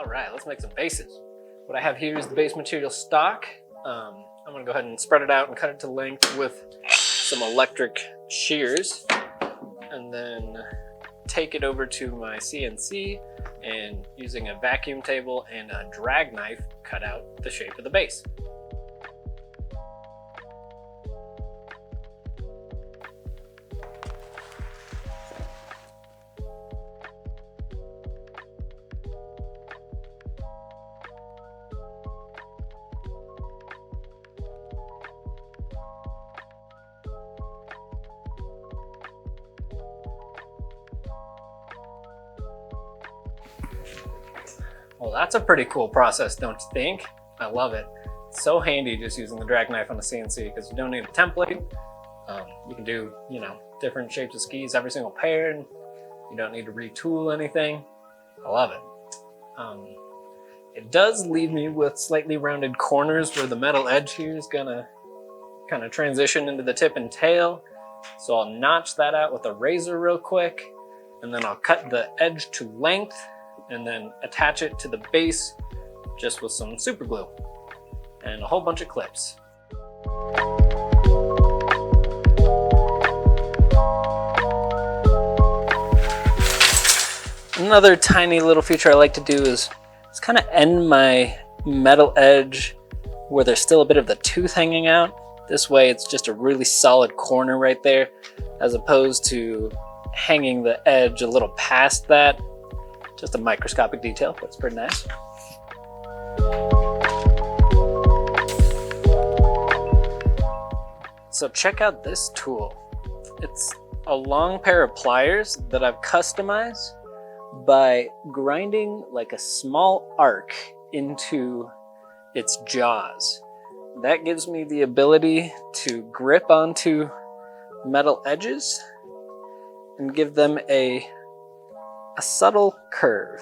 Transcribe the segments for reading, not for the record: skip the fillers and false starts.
All right, let's make some bases. What I have here is the base material stock. I'm gonna go ahead and spread it out and cut it to length with some electric shears, and then take it over to my CNC and using a vacuum table and a drag knife, cut out the shape of the base. Well, that's a pretty cool process, don't you think? I love it. It's so handy just using the drag knife on the CNC because you don't need a template. You can do, different shapes of skis, every single pair, and you don't need to retool anything. I love it. It does leave me with slightly rounded corners where the metal edge here is gonna kind of transition into the tip and tail. So I'll notch that out with a razor real quick, and then I'll cut the edge to length and then attach it to the base just with some super glue and a whole bunch of clips. Another tiny little feature I like to do is kind of end my metal edge where there's still a bit of the tooth hanging out. This way it's just a really solid corner right there, as opposed to hanging the edge a little past that. Just a microscopic detail, but it's pretty nice. So check out this tool. It's a long pair of pliers that I've customized by grinding like a small arc into its jaws. That gives me the ability to grip onto metal edges and give them a subtle curve.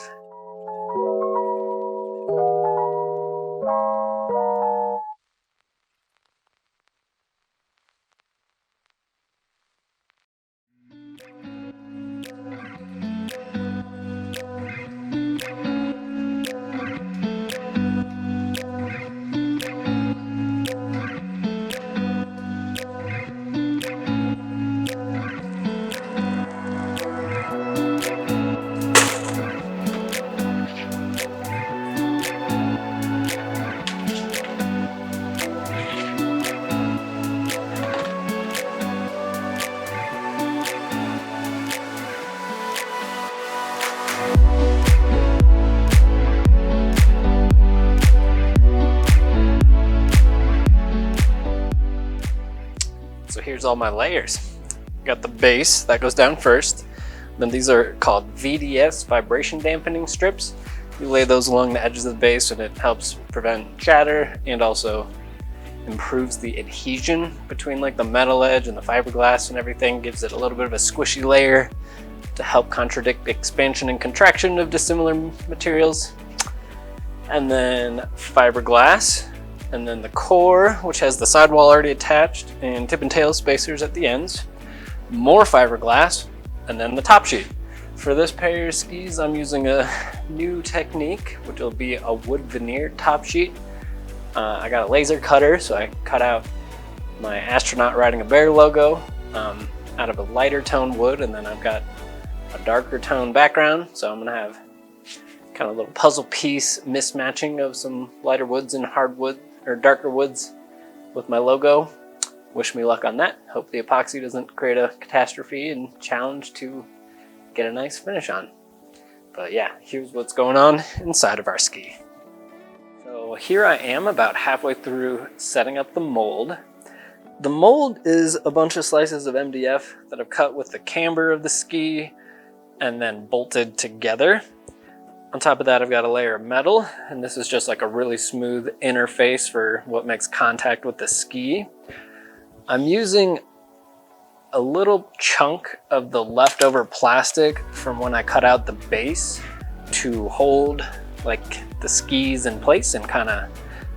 So here's all my layers. Got the base that goes down first. Then these are called VDS, vibration dampening strips. You lay those along the edges of the base and it helps prevent chatter and also improves the adhesion between like the metal edge and the fiberglass and everything. Gives it a little bit of a squishy layer to help contradict expansion and contraction of dissimilar materials. And then fiberglass. And then the core, which has the sidewall already attached, and tip and tail spacers at the ends. More fiberglass, and then the top sheet. For this pair of skis, I'm using a new technique, which will be a wood veneer top sheet. I got a laser cutter, so I cut out my astronaut riding a bear logo out of a lighter tone wood, and then I've got a darker tone background, so I'm gonna have kind of a little puzzle piece mismatching of some lighter woods and hardwood or darker woods with my logo. Wish me luck on that. Hope the epoxy doesn't create a catastrophe and challenge to get a nice finish on. But yeah, here's what's going on inside of our ski. So here I am about halfway through setting up the mold. The mold is a bunch of slices of MDF that I've cut with the camber of the ski and then bolted together. On top of that, I've got a layer of metal, and this is just like a really smooth interface for what makes contact with the ski. I'm using a little chunk of the leftover plastic from when I cut out the base to hold like the skis in place and kind of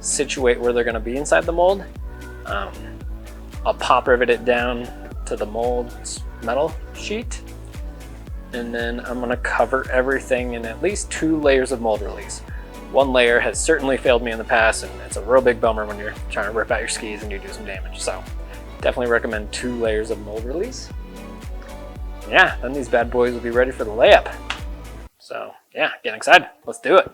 situate where they're going to be inside the mold. I'll pop rivet it down to the mold's metal sheet. And then I'm gonna cover everything in at least 2 layers of mold release. One layer has certainly failed me in the past, and it's a real big bummer when you're trying to rip out your skis and you do some damage. So definitely recommend 2 layers of mold release. Yeah, then these bad boys will be ready for the layup. So yeah, getting excited. Let's do it.